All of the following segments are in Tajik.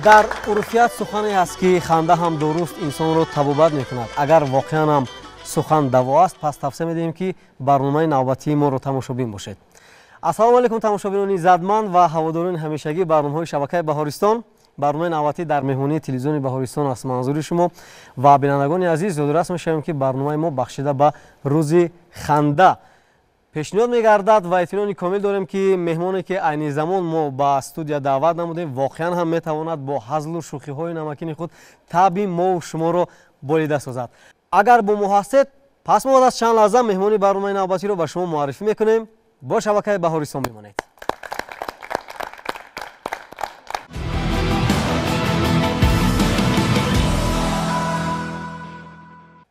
дар урфият сухане ҳаст ки ханда ҳам дуруст инсонро табобат мекунад. Агар воқеан ҳам сухан даво аст, пас тавсия медиҳем ки барномаи навбатии моро тамошобин бошед. ассалому алайкум тамошобинони задманд ва ҳаводорони ҳамешагии барномаҳои шабакаи Баҳористон. барномаи навбатӣ дар меҳмонии телевизиони Баҳористон аст манзури шумо ва бинандагони азиз зодирас мешавем ки барномаи мо бахшида ба рӯзи ханда пешниҳод мегардад ва эътинони комил дорем ки меҳмоне ки айни замон мо ба студия даъват намудем воқеан ҳам метавонад бо ҳазлу шӯхиҳои намакини худ таби мову шуморо болида созад. агар бо мо ҳастед, пас мо аз чанд лаҳза меҳмони барномаи навбатиро ба шумо муаррифӣ мекунем. бо шабакаи Баҳористон бимонед.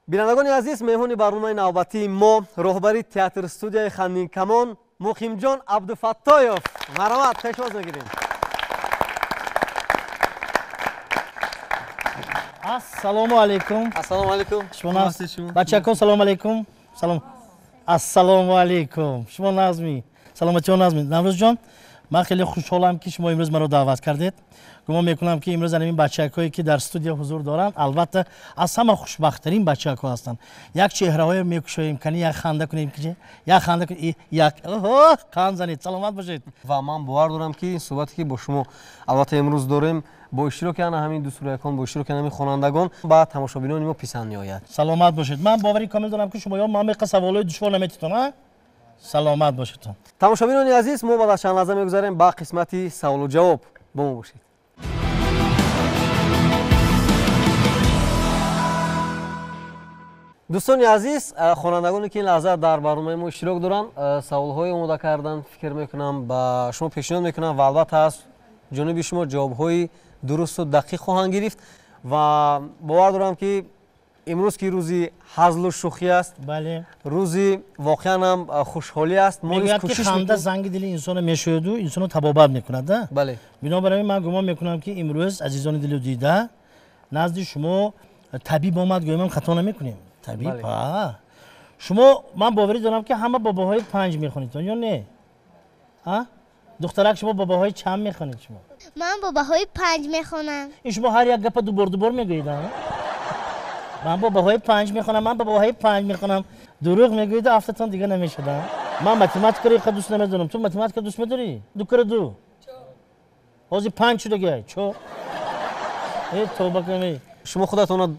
бинандагони азиз, меҳмони барномаи навбатии мо роҳбари театр студияи Хандинкамон Муқимҷон Абдуфаттоев. марҳамат, пешвоз мегирем. Ассалому алейкум. Ассалому алейкум. Бачакон салому алейкум. Салом. Ассалому алейкум. Шумо назми. Саломатион назми. Наврӯзҷон, ман хеле хушҳолам ки шумо имрӯз маро даъват кардед. гумон мекунам ки имрӯз ин бачакҳое ки дар студия ҳузур доранд албатта аз ҳама хушбахттарин бачакҳо ҳастанд. як чеҳраҳое мекушоем кани як ханда кунем ки як ханда кунем як қан занед. Саломат бошед. ва ман бовар дорам ки ин суҳбате ки бо шумо албатта имрӯз дорем бо иштироки ана ҳамин дустурӯякон, бо иштироки ҳамин хонандагон ба тамошобинони мо писанд меояд. Саломат бошед. ман бовари комил дорам ки шумоё ман меқа саволҳои душвор наметитон. саломат бошедтон. тамошобинони азиз, мо баъд аз чанд лаҳза мегузарем ба қисмати саволу ҷавоб. бо мо бошед. дӯстони азиз, хонандагоне ки ин лаҳза дар барномаи мо иштирок доранд, саволҳое омода кардан, фикр мекунам ба шумо пешниҳод мекунам ва албатта аз ҷониби шумо ҷавобҳои дурусту дақиқ хоҳанд гирифт ва бовар дорам ки имрӯз ки рӯзи ҳазлу шӯхӣ аст, рӯзи воқеан ҳам хушҳолӣ аст. мегӯяд ки ханда занги дили инсоно мешӯяду инсоно табобат мекунад. бале, бинобар ин ман гумон мекунам ки имрӯз азизони дилу дида назди шумо табиб омад, гӯям хато намекунем. табиб шумо ман боварӣ дорам ки ҳама бобоҳои 5 мехонед ё не? духтарак шумо бобоҳои чанд мехонед? шумо ман бобоҳои 5 мехонам. ин шумо ҳар як гапа дубор мегӯед. ман бобоҳои 5 мехонам, ман бобоҳои 5 мехонам. дурӯғ мегӯед, афтатон дига намешада. ман математикаро иқа дӯст намедорам. ту математика дӯст медорӣ? ду кара ду ҳозир 5 шудагай чо тоба каме. шумо худатонро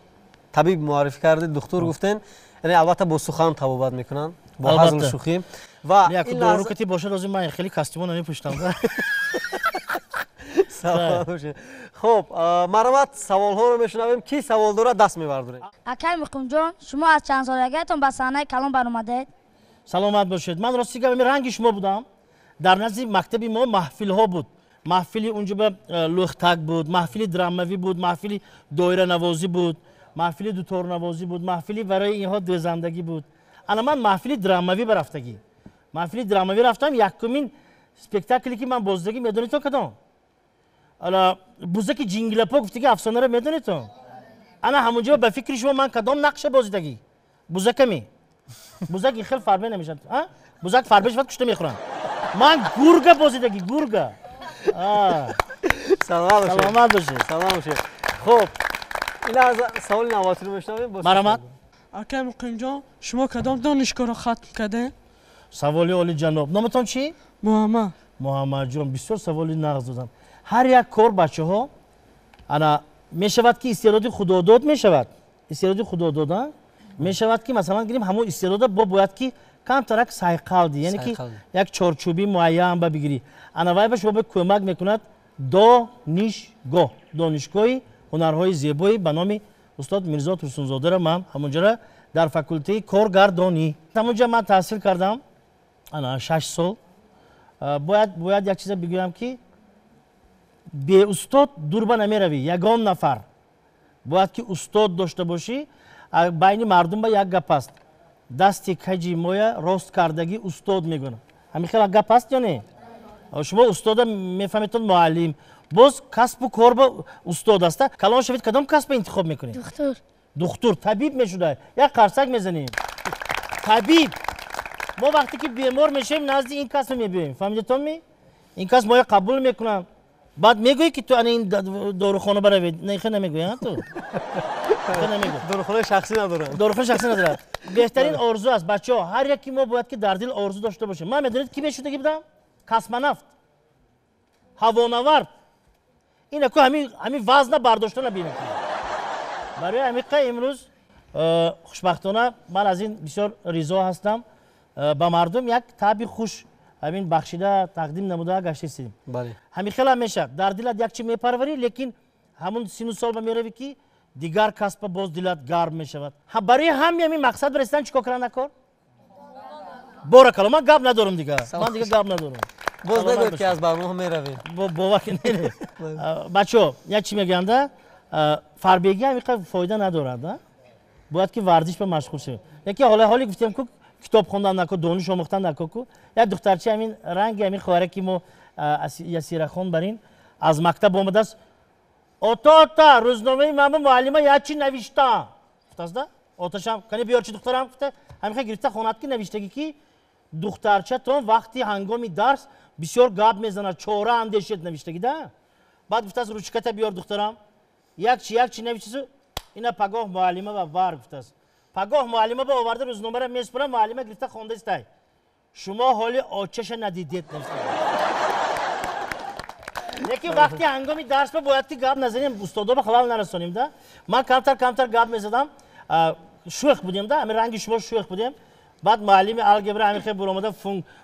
табиб муаррифӣ кардед, духтур гуфтен, яъне албатта бо сухан табобат мекунанд, бо ҳазлу шӯхӣ. ва як дору кати бошад ҳозир ман хеле костюмо намепӯштам. хуб, марҳамат, саволҳоро мешунавем. ки савол дорад даст мебардорем. акай Муқимҷон, шумо аз чанд солагиатон ба саҳнаи калон баромадед? саломат бошед. ман рости гапем ранги шумо будам. дар назди мактаби мо маҳфилҳо буд. маҳфили унҷоба лӯхтак буд, маҳфили драмавӣ буд, маҳфили доиранавозӣ буд, маҳфили дуторнавозӣ буд, маҳфили барои инҳо дӯзандагӣ буд. ана ман маҳфили драмавӣ барафтагӣ. маҳфили драмавӣ рафтам. якумин спектакле ки ман боздагӣ медонед то кадом? ана бузаки ҷингилапо гуфтаги афсонаро медонед то? ана ҳамунҷо ба фикри шумо ман кадом нақша бозидагӣ? бузаками. бузак ин хел фарбе намешад. бузак фарбе шавад кушта мехӯранд. ман гурга бозидагӣ, гурга. саломат бошед. хуб, ин лаҳза саволи навбатиро мешунавем. марҳамат. акай Муқимҷон, шумо кадом донишгоҳро хатм кардед? саволи олиҷаноб. номатон чӣ? муҳаммад. муҳаммадҷон, бисёр саволи нағз додам. ҳар як кор бачаҳо ана мешавад ки истеъдоди худодод мешавад. истеъдоди худодод мешавад ки масалан гирем ҳамон истеъдода бо бояд ки камтарак сайқалди, яъне ки як чорчӯби муайян ба бигирӣ. ана вай ба шумо кӯмак мекунад донишгоҳ, донишгоҳи ҳунарҳои зебоӣ ба номи устод Мирзо Турсунзодаро ман ҳамунҷоро дар факултаи коргардонӣ ҳамунҷо ман таҳсил кардам. ана 6 сол. бояд як чиза бигӯям ки беустод дурба намеравӣ. ягон нафар бояд ки устод дошта бошӣ. байни мардум ба як гап аст. дасти каҷи моя рост кардагӣ устод мегӯям. ҳамин хел гап аст ё не? шумо устода мефаҳметон муаллим. боз касбу кор ба устод аста. калон шавед кадом касба интихоб мекунед? духтур. духтур. табиб мешуда. як қарсак мезанем. табиб. мо вақте ки бемор мешавем назди ин касро мебиёем. фаҳмидетонми? ин кас моя қабул мекунанд. بعد میگویی که تو این داروخانه بروید. نه خیلی نمیگویی ها تو. خیلی نمیگویی. داروخانه شخصی ندارم. داروخانه شخصی ندارد. بهترین آرزو است بچه‌ها. هر یکی ما باید که در دل آرزو داشته باشیم. من میدونید کی بهشون بودم؟ کسمنفت. هوانورد. اینا که همین وزن برداشتن نبینه. برای همین امروز خوشبختانه من از این بسیار رضا هستم. با مردم یک تعبیر خوش همین بخشیده تقدیم نموده گشتیم. بله. همین خیلی میشه در دلت یک چی میپروری لیکن همون سینو سال میروی که دیگر کس به باز دلت گرم میشود. برای همین مقصد برسیدن چیکار کردن نکن؟ بارکالله من گپ ندارم دیگه. من دیگه گپ ندارم. باز نگوید که از برنامه میروید. با وقت نمیره. بچه‌ها یک چی میگم ده فربگی همین فایده ندارد. باید که ورزش به مشغول شیم. یکی حالی گفتم که کتاب خوندن نکو دانش آموختن نکو کو یک دخترچه همین رنگ همین خواهره که ما یاسیره خان برین از مکتب آمده است آتا روزنامه من معلمه یا چی نوشته گفتازده آتاشم کنی بیار چی دخترم گفته همین خیلی گرفته خونت که نوشتگی که دخترچه تو وقتی هنگامی درس بسیار گاب میزنه چهاره اندیشید نوشتگی ده بعد گفته از روچکت بیار دخترم یک چی نوشته اینا پگاه معلمه و وار گفته است پگاه معلمه با آورده روزنامه را میسپره معلمه گرفته خونده است شما حال آچش ندیدید لیکن وقتی هنگامی درس به باید که گاب نزنیم استادا به خلال نرسانیم ده من کمتر گاب میزدم شوخ بودیم ده همین رنگ شما شوخ بودیم بعد معلم الگبرا همین خیلی برآمده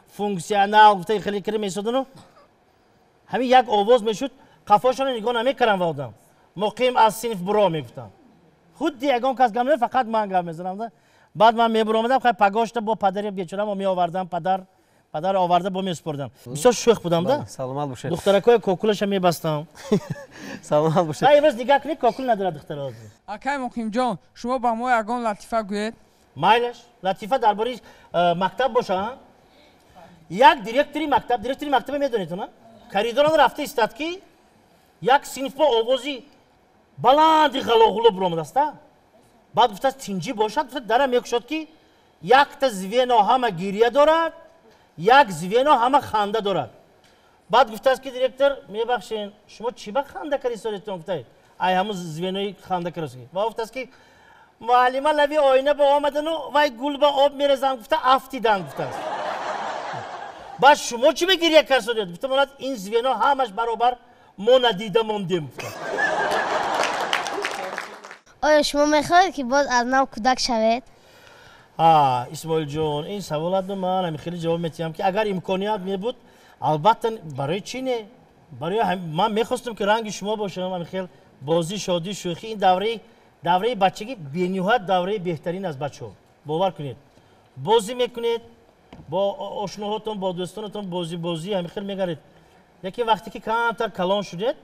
فونکسیونال گفته خیلی کلی میسودن همین یک آواز میشد قفاشون نگاه نمیکردم وادم مقیم از صنف برو میگفتم خود دیگه کس گام فقط من گام میزنم ده بعد من میبرم خیلی پگاشت با پدر بیچارم و می آوردم پدر آورده با میسپردم بسیار شوخ بودم ده سلامت باشه دخترکای کوکولش هم میبستم سلامت باشه نه امروز نگاه کنید کوکول نداره دخترها اکای مقیم جان شما با ما یگان لطیفه گوید مایلش لطیفه درباره مکتب باشه یک دیرکتوری مکتب میدونید نه کریدوران رفته استاد کی یک صنف با آوازی بلندی غلاغلو برآمده است بعد گفت تینجی باشد درم یک شد که یک تا زوینا همه گریه دارد یک زوینا همه خنده دارد بعد گفت است که دیرکتور میبخشین شما چی به خنده کردی سرتون گفته ای همون زوینای خنده کردی و گفت است که معلمه لبی آینه با آمدن و وای گل با آب میرزن گفته افتیدن گفته است بعد شما چی به گریه کردید گفته من این زوینا همش برابر ما ندیده موندیم آیا شما میخواهید که باز از نو کودک شوید؟ اسماعیل جان این سوالات رو من خیلی جواب میتونم که اگر امکانیت می بود البته برای چی نه برای من میخواستم که رنگ شما باشم خیلی بازی شادی شوخی این دوره بچگی بی‌نهایت دوره بهترین از بچه‌ها باور کنید بازی میکنید با آشناهاتون با دوستانتون بازی خیلی میگردید لیکن وقتی که کمتر کلان شدید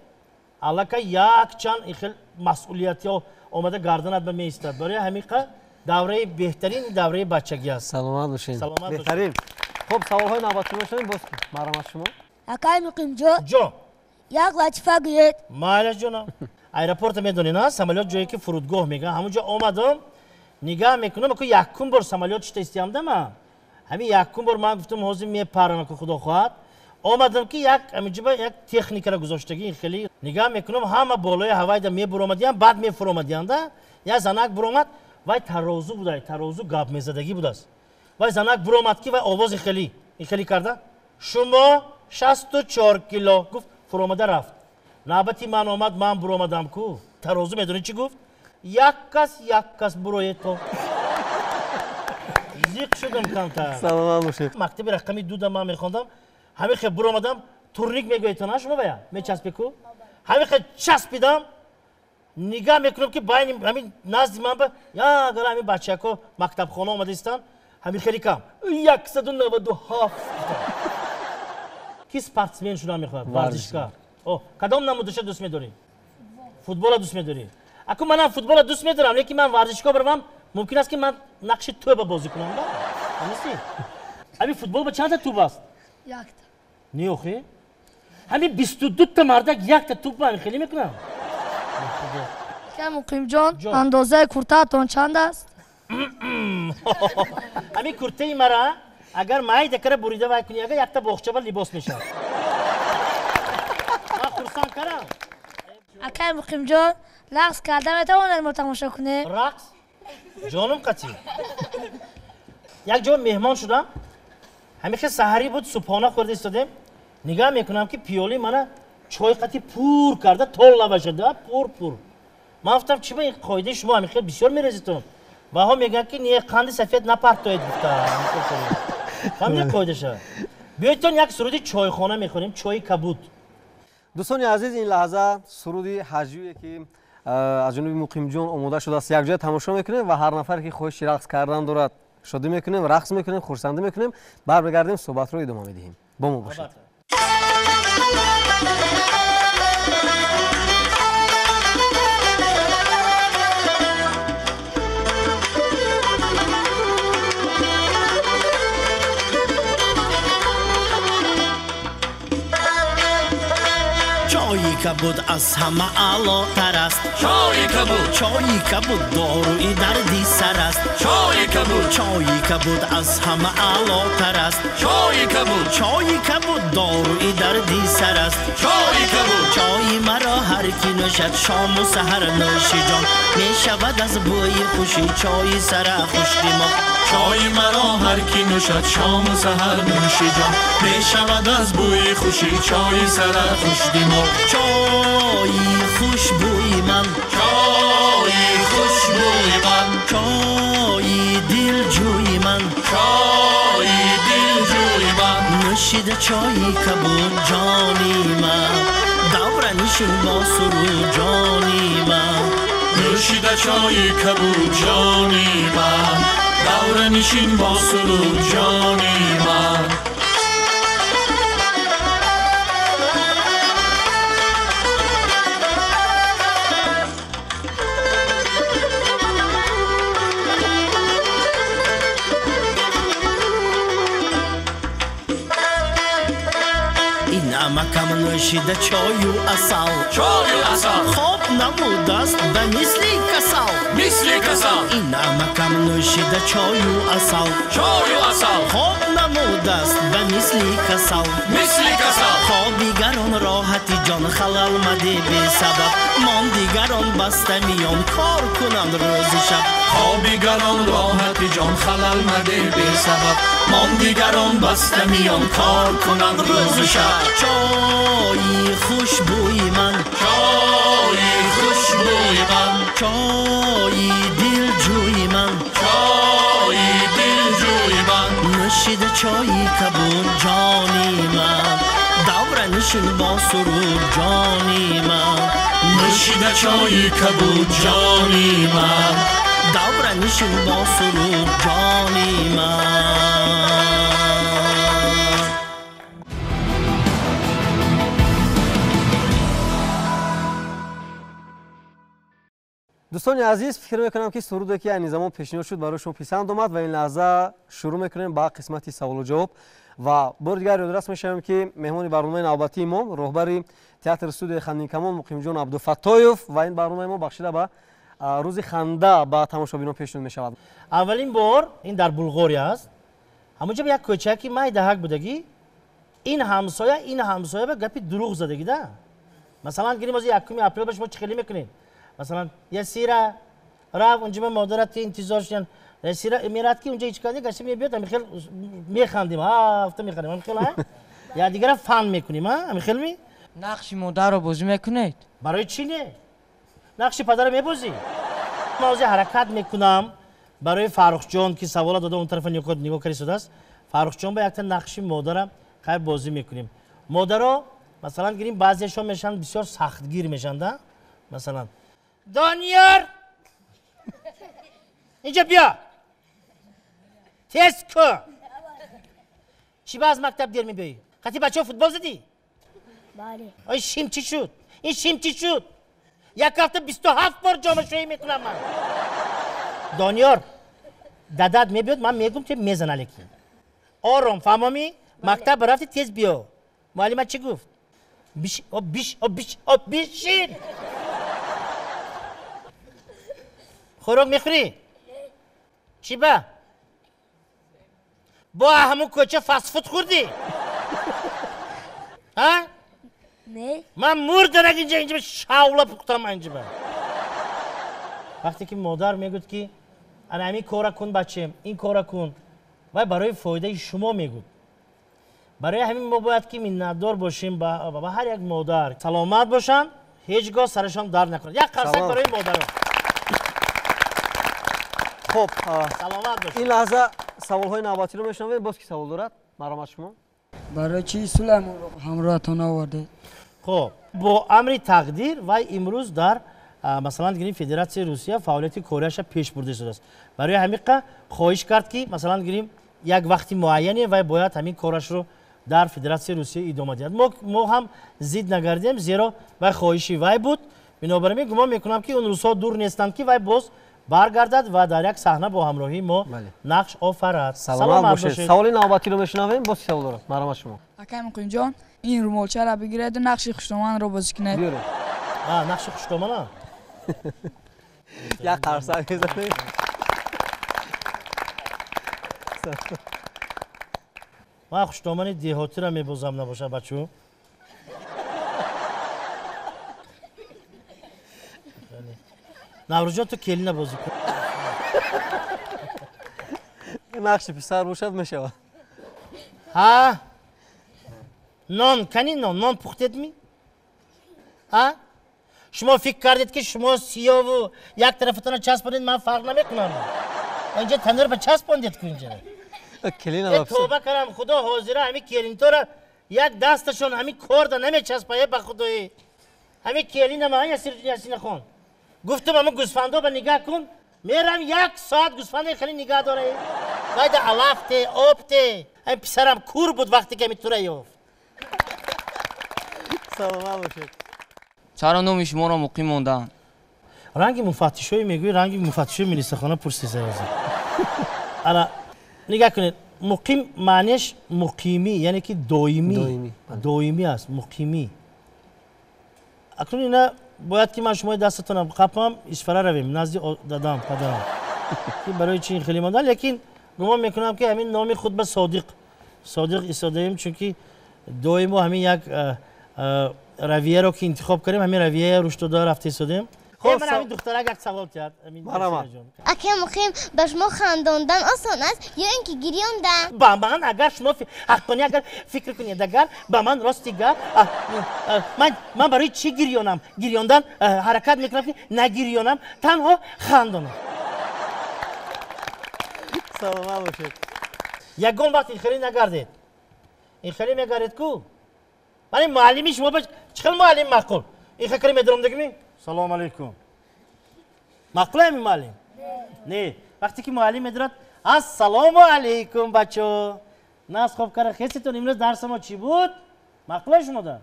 علاقه یک چند خیلی مسئولیتی ها اومده گردنت به میستد برای همین دوره بهترین دوره بچگی است سلامت باشین سلامت بهترین خب سوال های نوبتی باشین باز مرحمت شما اکای مقیم جان جو یک لطیفه گوید مالش جونا ایرپورت میدونی نه سامالیات جایی که فرودگاه میگن همونجا اومدم نگاه میکنم که یکم بار سامالیات چت استیام دم همین یکم بار من گفتم حاضر میپرم که خدا خواهد آمدم که همینجا یک تکنیک را گذاشتگی خیلی نگاه میکنم همه بالای هوای ده میبرامدیم بعد میفرامدیم ده یا زنک برامد وای ترازو بوده ترازو گاب میزدگی بوده است وای زنک برامد که وای آواز خیلی کرده شما 64 کیلو گفت فرامده رفت نوبتی من آمد من برامدم کو ترازو میدونی چی گفت یک کس بروی تو زیق شدم کمتر سلامت باشید مکتب رقمی 2 من میخوندم همین خیلی برامدم تورنیک میگوید تو نه شما بیا میچسبی کو همین خیلی چسبیدم نگاه میکنم که باید همین نزدی من به یا اگر همین بچه که مکتب خانه آمده ایستن همین خیلی کم 197 کی سپورتسمن شدن میخواد ورزشکار کدام نمودش دوست میداری فوتبال دوست میداری اگه من فوتبال دوست میدارم لیکن من ورزشکار برم ممکن است که من نقش تو بازی کنم نه همین فوتبال با چند تا توپ است یک تا نیوخی همین 22 تا مردک یک تا توپ من خیلی میکنم اکای مقیم جان اندازه کرته‌تان چند است همین کرته مرا اگر مای دکره بریده وای کنی اگر یک تا باغچه با لباس میشه من خرسان کردم اکای مقیم جان رقص کردم میتواند ما تماشا کنه رقص جانم قطی یک جا مهمان شدم همیشه سحری بود صبحانه خورده ایستادم نگاه میکنم که پیالی منو چای قطی پور کرده تول لبه شده پور من گفتم چی با این قاعده شما همیشه بسیار میرزیتون و ها میگن که نیه قند سفید نپرتاید گفتم فهمیدی قاعده شد بیایتون یک سرودی چایخانه میخوریم چای کبود دوستان عزیز این لحظه سرودی حجویی که از جنوب مقیم جان آماده شده است یک جای تماشا میکنیم و هر نفر که خواهش رقص کردن دارد شادی میکنیم رقص میکنیم خرسندی میکنیم برمیگردیم صحبت رو ادامه میدیم با ما باشید چایی کبود از همه عالاتر است چایی کبود داروی دردی سر است چایی کبود از همه عالاتر است چایی کبود داروی دردی سر است چای مرا هر کی نوشد شام و سحر نوشی جان می شود از بوی خوشی چای سر خوش دماغ چای مرا هر کی نوشد شام و سحر نوشی جان می شود از بوی خوشی چای سر خوش دماغ چای خوشبوی من چای خوشبوی من چای دلجوی من چای دلجوی من نوشیده چای کبود جانی من دور نشین با سرود جانی من نوشیده چای کبود جانی من دور نشین با سرود جانی من نمکم نوشیده چای و اصل خواب نمود است به مثلی کسل این نمکم نوشیده چای و اصل خواب نمود است به مثلی کسل خواب دیگران راحتی جان خلال مده به سبب من دیگران بسته میان کار کنند روز شب خواب دیگران راحتی جان خلال مده به سبب من دیگران بسته میان کار کنند روز شب چای خوشبوی من چای خوشبوی من چای دلجوی من چای دلجوی من نوشیده چای کبود جانی من دور نشین با سرود جانی من نوشیده چای کبود جانی من دور نشین با سرود جانی من دوستان عزیز فکر میکنم که سرودی که این زمان پیشنهاد شد برای شما پسند اومد و این لحظه شروع میکنیم با قسمت سوال و جواب و بار دیگر یادآور میشم که مهمان برنامه نوبتی ما رهبر تئاتر استودیو خندین کمان مقیم جان عبدالفتایف و این برنامه ما بخشیده به روز خنده با تماشاگران پیشنهاد میشود. اولین بار این در بلغاریا است همونجا به یک کوچکی مای دهک بودگی این همسایه به گپی دروغ زدگی ده مثلا گیریم از یکمی اپریل باش ما چه خیلی میکنیم مثلا یه سیره رفت اونجا به مادرت انتظار شدن یه سیره میرد که اونجا هیچ کاری گشته میبیاد همین خیلی میخندیم هفته میخندیم همین خیلی یا دیگر فن میکنیم همین خیلی نقش مادر رو بازی میکنید؟ برای چی نه؟ نقش پدر میبازی من از حرکت میکنم برای فرخ جان که سوال داده اون طرف نگاه کردی شده است فرخ جان با یک تا نقش مادر خیر بازی میکنیم مادر مثلا گیریم بعضیشون میشن بسیار سختگیر میشن ده مثلا دانیار اینجا بیا تست کن چی باز مکتب دیر میبایی؟ خطی بچه ها فوتبال زدی؟ بله. آی شیم چی شد؟ این شیم چی شد؟ یک هفته 27 بار جامعه شویی میکنم من دانیار دادت میبید من میگم که میزن علیکی آرام فهمی؟ مکتب رفتی تیز بیا معلمت چی گفت؟ بیشین خوراک میخوری؟ چی با همون کوچه فست فود خوردی؟ ها؟ نه من مردنک اینجا شاولا پختم اینجا. وقتی که مادر میگوید که انا همین کارا کن بچم، این کارا کن و برای فایده شما میگوید. برای همین ما باید که منتدار باشیم با هر یک مادر. سلامت باشن، هیچگاه سرشان درد نکنه. یک قرصک برای مادرها. خب سلامت باشین. این لحظه سوال‌های نوبتی رو میشنویم. باز کی سوال دارد؟ مرحمت شما. برای چی سلیمان رو همراهتان آورده؟ خب با امر تقدیر و امروز در مثلا گیریم فدراسیون روسیه فعالیت کوره‌اش پیش برده شده است. برای همین خواهش کرد که مثلا گیریم یک وقتی معینی و باید همین کارش رو در فدراسیون روسیه ادامه دهد. ما هم زید نگردیم زیرا و خواهشی وای بود. بنابراین گمان میکنم که اون روزها دور نیستند که وای باز برگردد و در یک صحنه با همراهی ما نقش آفرد. سلامت باشید. سوال نوبتی رو میشنویم. باز سوال دارد. مرحمت شما. اکای مقیم جان این رومالچه را بگیرید و نقش خوشتومان رو بازی کنید. بیاره. نقش خوشتومان. یک قرصک بزنید. من خوشتومان دیهاتی را میبازم نباشه بچو. نوروز جان تو کلی نبازی کن. نقش پسر باشد میشود. ها نان کنی نان پختید می؟ ها شما فکر کردید که شما سیاه و یک طرفتان چسبانید من فرق نمیکنم. اینجا تنور به چسباندید که اینجا. کلی نباشه. توبه کردم خدا حاضره همین کلین تو را یک دستشون همین کارد نمیچسبه به خدای. همین کلین ما یاسین خان. گفتم اما گوسفندا به نگاه کن. میرم یک ساعت گوسفند خیلی نگاه داره. باید علافته آبته. این پسرم کور بود وقتی که میتونه یافت. سلام باشید. چرا نومی شما را مقیم موندن؟ رنگ مفتشوی میگوی رنگ مفتشوی ملیستخانه پرسیزه است. الان نگاه کنید مقیم معنیش مقیمی یعنی که دائمی است مقیمی. اکنون اینا باید که من شما دستتونم قپم اسفره رویم نزدی دادم پدرم که برای چی خیلی مانده لیکن گمان میکنم که همین نام خود به صادق ایستاده ایم چون که دائم و همین یک رویه رو که انتخاب کردیم همین رویه رشد دار رفته ایستادیم. خب من همین دختره یک سوال کرد. اگه مقیم به شما خنداندن آسان است یا اینکه گریاندن؟ با من اگر شما حقانی اگر فکر کنید اگر با من راستی گفت من برای چی گریاندن حرکت میکنم که نگریانم تنها خندانم. سلام باشید. یگان وقت این خیلی نگردید. این خیلی میگردید کو؟ من معلمی شما باش چخل معلم مقبول. این خیلی میدرم دیگه سلام علیکم. مقبول همین معلم؟ نه. وقتی که معلم میدرد السلام علیکم بچه. ناز خوب کرده خیستون امروز درس ما چی بود؟ مقبول شما دار.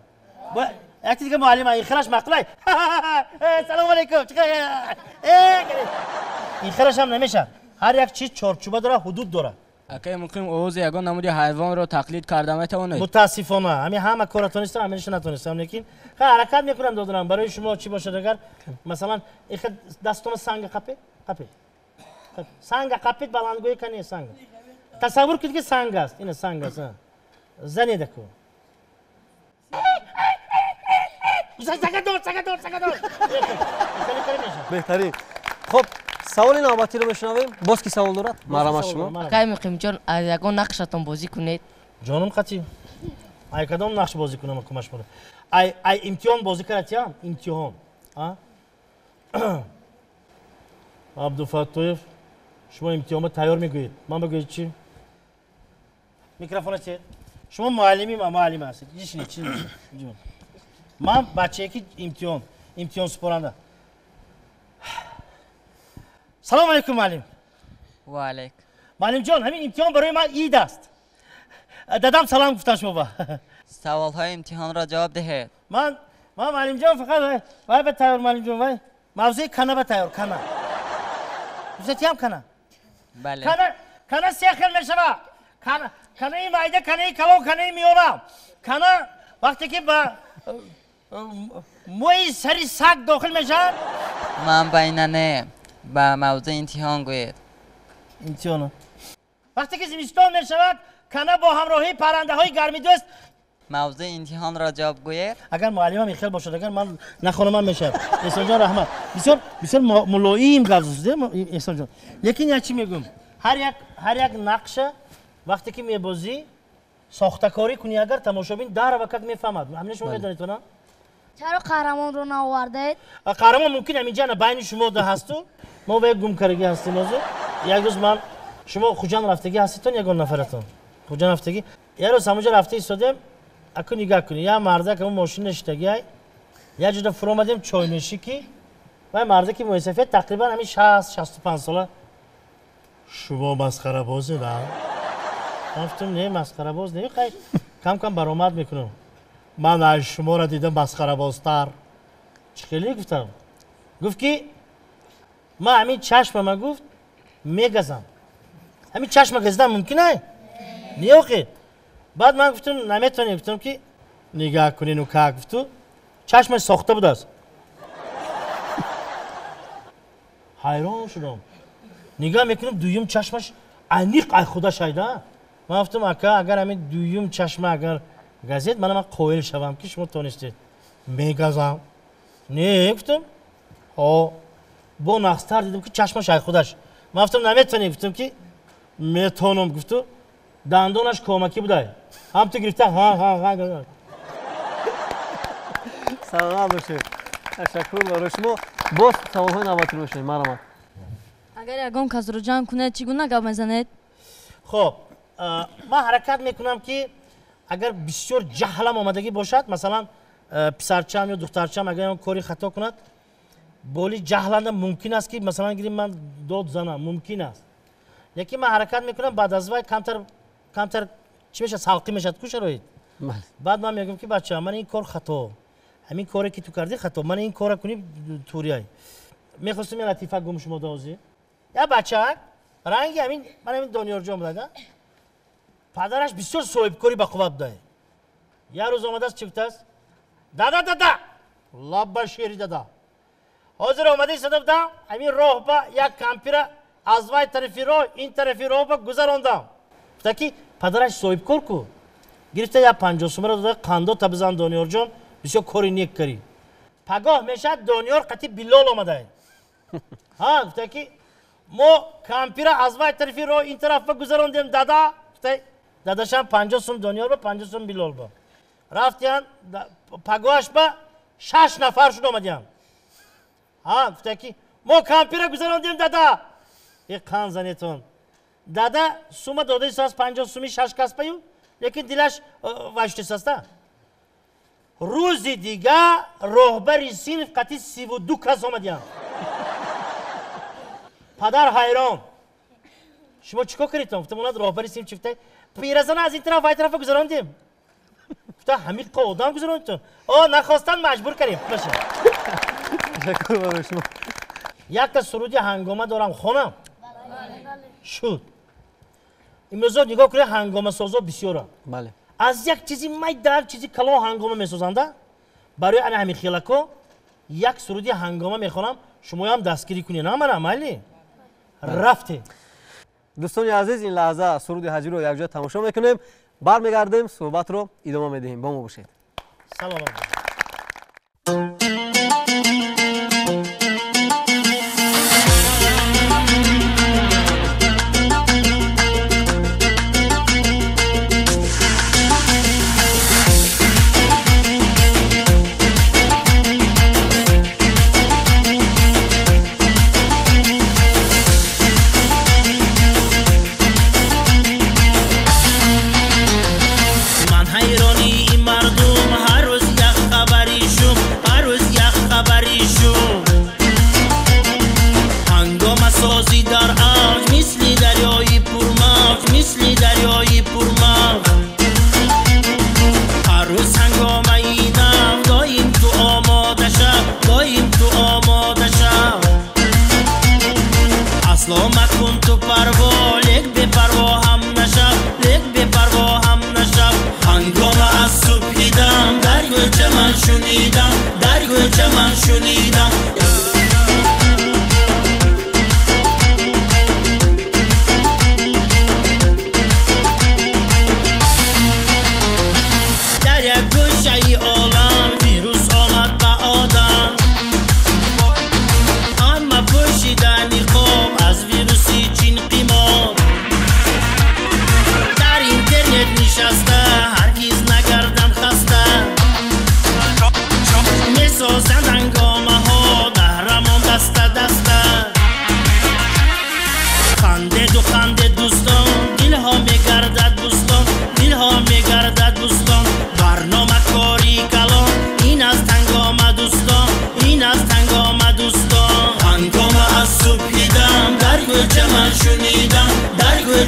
وقتی که معلم این خیرش مقبول. سلام علیکم. این خیرش هم نمیشه. هر یک چیز چارچوبه داره حدود داره. اکای مقیم اوز یگان نمودی حیوان رو تقلید کرده میتونه؟ متاسفانه همه کارا تونستم همینش نتونستم لیکن حرکت میکنم دادم برای شما چی باشه اگر مثلا دستون سنگ قپید سنگ قپید بلندگویی کنی سنگ تصور کنید که سنگ است این سنگ است زنیده کو سنگ دور بهترین. خب سوال نوبتی رو بشنویم. باز کی سوال دارد؟ مرحمت شما. اکای مقیم جان از یگان نقشتون بازی کنید. جانم قطعی. ای کدام نقش بازی کنم کمش کنم. ای امتحان بازی کردیم امتحان. عبدالفتاح شما امتحان تیار میگویید. من بگوید چی؟ میکروفون چه؟ شما معلمی ما معلم هستید. چی؟ من بچه‌ای که امتحان سپرنده. سلام علیکم معلم. و علیک. معلم جان همین امتحان برای من عید است. دادم سلام گفتن شما با. سوال های امتحان را جواب دهید. من معلم جان فقط وای به تیار معلم جان وای. موضوع کنه به تیار کنه. دوستی هم کنه. بله. کنه سیخل میشه با. کنه مایده کنه کلو کنه میونا. کنه وقتی که با موی سری سگ داخل میشه. من بیننه با موضوع امتحان گوید. امتحان وقتی که زمستان میشود کنه با همراهی پرنده های گرمی دوست موضوع امتحان را جواب گوید. اگر معلمم این خیلی باشد اگر من نخونم میشه. احسان جان رحمت. بسیار ملاییم گفت احسان جان. لیکن چی میگم؟ هر یک نقشه وقتی که میبازی ساختکاری کنی اگر تماشابین در وقت میفهمد. همین شما میدونید تو نه؟ چرا قهرمان رو نآوردید؟ قهرمان ممکن همینجا نه بین شما دو هستو. ما به گم کردگی هستیم موضوع. یک روز من شما خوجان رفتگی هستید یگان نفرتون. خوجان رفتگی. یه روز همونجا رفته ایستادیم. اکو نگاه کنی یا مرده که اون ماشین نشتگی یا جدا فرو آمدیم چاینشی کی و مرده که موسفه تقریبا همین 60-65 ساله شما مسخره بازی نه؟ گفتم نه مسخره باز نه خیر کم کم برآمد میکنم من از شما را دیدم مسخره بازتر چخیلی گفتم گفت که ما همین چشم گفت میگزم همین چشم گزدم ممکنه؟ نه اوکی بعد من گفتم نمیتونی گفتم که نگاه کنین و که گفتو چشمش ساخته بود است حیران شدم نگاه میکنم دویم چشمش انیق ای خدا شایده من گفتم اگر همین دویم چشم اگر گزید من قویل شوم که شما تونستید میگزم نه گفتم با نقصتر دیدم که چشمش ای خودش من گفتم نمیتونی گفتم که میتونم گفتو دندانش کمکی بوده هم تو گرفته ها سلامت باشید تشکر برای شما باز سوال‌های نوبتی رو بشنویم مرحمت اگر یگان کس رو جمع کنه چگونه گپ میزنید؟ خب من حرکت میکنم که اگر بسیار جهلم آمدگی باشد مثلا پسرچم یا دخترچم اگر اون کاری خطا کند بولی جهلنده ممکن است که مثلا گیریم من داد زنم ممکن است لیکن من حرکت میکنم بعد از وقت کمتر چی میشه سلقی میشد کوش روید بعد من میگم که بچه من این کار خطا همین کاری که تو کردی خطا من این کار کنی توریای میخواستم یه لطیفه گم شما دازی یا بچه رنگی همین من همین دانیار جان بودم پدرش بسیار صاحب کاری به قوت داره یه روز آمده است چکت است دادا لب شیری دادا حاضر آمده است دادا همین راه با یک کمپیره از وای طرفی راه این طرفی راه با گذراندم گفته که پدرش صاحب کار کو گرفته یا 50 سومه را داده قندو تا بزن دانیار جان بسیار کاری نیک کری پگاه میشه دانیار قطعی بلال آمده ها گفته که ما کمپیره از وای طرفی راه این طرف با گذراندیم دادا گفته داداشم 50 سوم دانیار با 50 سوم بلال با رفتیان پگاهش با 6 نفر شد آمدیان ها گفته که ما کمپیره گذراندیم دادا یک قند زنیتون دادا سوم داده ساز 50 سومی 6 کس پیو لیکن دلش وشتی ساسته روز دیگه راهبر صنف قطعی 32 کس آمدیان پدر حیران شما چیکار کردید؟ گفتم اونها راهبر صنف چفته پیرزن از این طرف وای طرف گذراندیم گفتم همین قادم گذراندیم نخواستن مجبور کردیم باشه تشکر برای شما یک سرودی هنگامه دارم خونم شد امروز نگاه کنید هنگامه سازا بسیاره بله از یک چیزی میدر چیزی کلا هنگامه میسازنده برای انا همین خیلکو یک سرودی هنگامه میخونم شما هم دستگیری کنید نه من عملی رفته دوستان عزیز این لحظه سرود حجی رو یک جا تماشا میکنیم برمیگردیم صحبت رو ادامه میدهیم با ما باشید سلام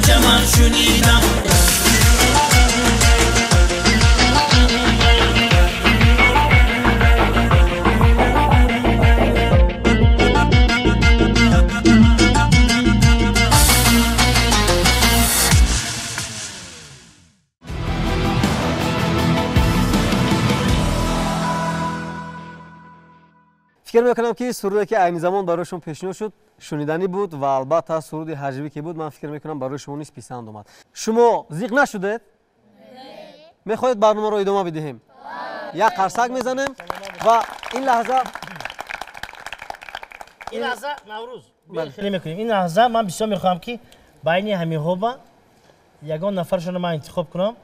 درجه من شنیدم فکر میکنم که سرودی که عین زمان برایشون پیشنهاد شد شنیدنی بود و البته سرود هجوی که بود من فکر میکنم برای شما نیز پسند اومد. شما زیغ نشدید؟ میخواید برنامه رو ادامه بدهیم؟ یک قرصک میزنیم و این لحظه نوروز خیلی میکنیم. این لحظه من بسیار میخوام که بین همین ها یگان نفرشون من انتخاب کنم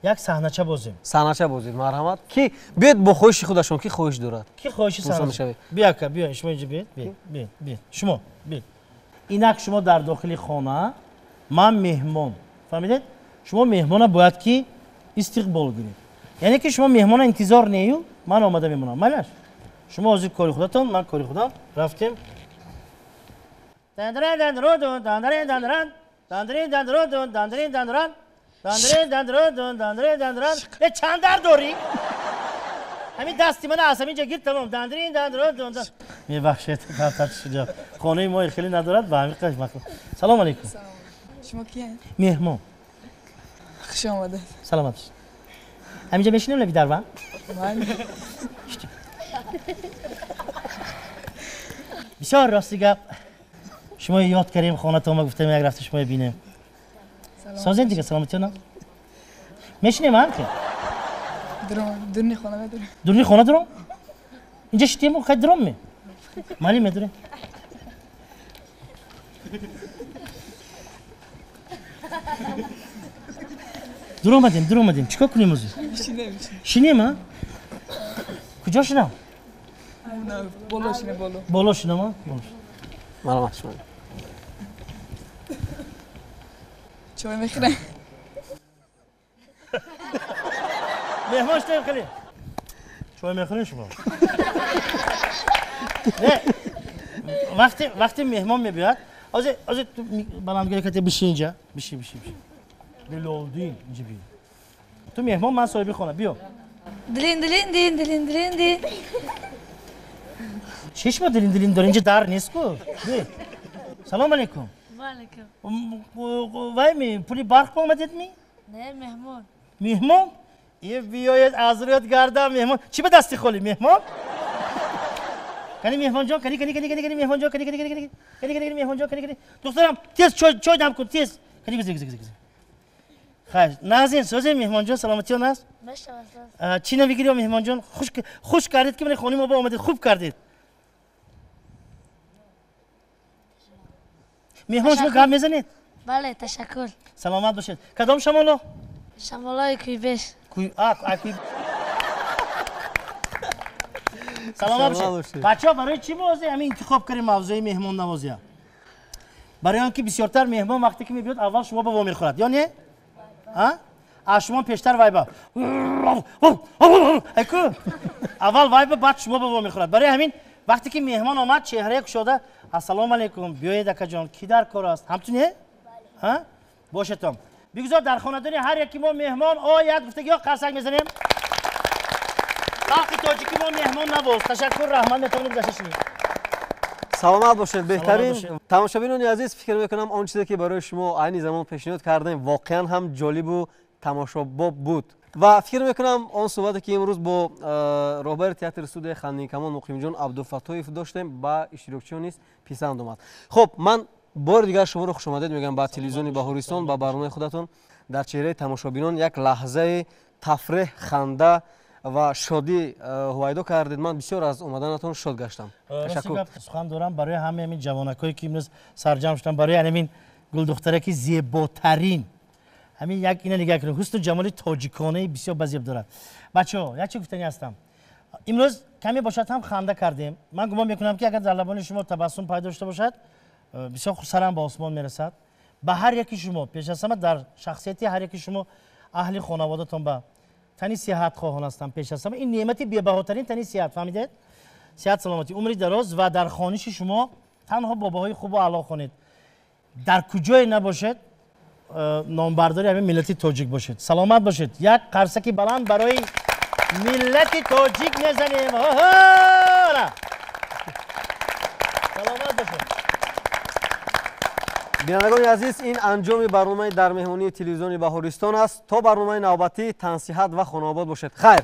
یک صحنه‌چه بازیم. صحنه‌چه بازید مرحمت. کی بیاد با خواهش خودشون کی خواهش دارد؟ کی خواهش صحنه؟ بیا شما اینجا بیا. شما بیا. اینک شما در داخل خانه من مهمان. فهمیدید؟ شما مهمان باید که استقبال کنید. یعنی که شما مهمان انتظار نیو من آماده میمونم. مالش. شما حاضر کاری خودتون من کاری خودم رفتیم. دندران چند در داری؟ همین دستی من از همینجا گیر تمام دندران میبخشید خانه ما خیلی ندارد و همین قش مخلوق. سلام علیکم. شما کیه؟ مهمان. خوش آمده. سلامت باشید. همینجا بشینیم لبی در من؟ بسیار راستی گپ شما یاد کردیم خانه تا ما گفتم یک رفته شما ببینیم. سازین دیگه سلامتی نه؟ میشینیم هم که؟ درونی خانه میدونم. درونی خانه دارم؟ اینجا شتیم خیلی درام می؟ مالی میدونی؟ در اومدیم چیکار کنیم موزی؟ شینیم ها؟ کجا شینم؟ بالا شینم ها؟ مرحمت شما چای میخورم مهمان شدیم خیلی چای میخوریم شما نه وقتی مهمان میبیاد از تو بلندگیری که بشین اینجا بشین بلودین اینجا بیا تو مهمان من صاحبی خانه بیا دلین چیش با دلین داره اینجا در نیست کو سلام علیکم وای می پولی برق اومدید می؟ نه مهمان؟ یه بیاید از رویت گردم مهمان چی به دستی خولی مهمان؟ کنی مهمان جان کنی مهمان جان کنی مهمان جان کنی دخترم تیز چای دم کن تیز کنی گزی خیلی نازین سوزه مهمان جان سلامتی ها ناز چی نمیگیری مهمان جان خوش کردید که من خانه ما با آمدید خوب کردید مهمان شما گام میزنید؟ بله تشکر سلامت باشید کدام شمالو؟ شمالای کویبش سلامت باشید بچه ها برای چی موضوع همین انتخاب کردیم موضوع مهمان نوازی ها برای آنکه بسیارتر مهمان وقتی که میبیاد اول شما با وامیر خورد یا نه؟ از شما پیشتر وایبا اول وایبا بعد شما با وامیر خورد برای همین وقتی که مهمان آمد چهره کشاده السلام علیکم بیایید اکا جان کی در کار است همتونه؟ باشه تام بگذار در خانه داری هر یکی ما مهمان آید گفته یا قرصک میزنیم باقی تاجیکی ما مهمان نباز تشکر رحمان میتونید داشتین سلامت باشید بهترین تماشابینان عزیز فکر میکنم آن چیزی که برای شما عین زمان پیشنهاد کردیم واقعا هم جالب و تماشاباب بود و فکر میکنم آن صحبتی که امروز با راهبر تئاتر استودیوی خانه کمان مقیم جان عبدالفتاحی داشتیم با اشتراکچی نیست پسند اومد. خب من بار دیگر شما رو خوش آمدید میگم با تلویزیون بهارستان با برنامه خودتون در چهره تماشابینان یک لحظه تفریح خنده و شادی هویدا کردید. من بسیار از اومدنتون شاد گشتم. تشکر. سخن دارم برای همین جوانکایی که امروز سرجم شدن برای همین گل دختره که زیباترین همین یک اینا نگاه کنید حسن و جمال تاجیکانه بسیار بزرگ دارد. بچه‌ها یک چیز گفتنی هستم امروز کمی باشد هم خنده کردیم. من گمان میکنم که اگر در لبان شما تبسم پیدا داشته باشد بسیار سرم به آسمان میرسد. به هر یکی شما پیش از همه در شخصیتی هر یکی شما اهل خانواده‌تون با تنی صحت خواهان هستم پیش از همه این نعمتی بی‌بهاترین تنی صحت فهمیدید؟ صحت سلامتی عمری دراز و در خانش شما تنها باباهای خوب و اعلی خونید در کجای نباشد نامبرداری همین ملت تاجیک باشید. سلامت باشید. یک قرصکی بلند برای ملت تاجیک نزنیم. سلامت باشید. بینندگان عزیز، این انجام برنامه در مهمانی تلویزیون بهارستان است. تا برنامه نوبتی تن صحت و خانه آباد باشید. خیر.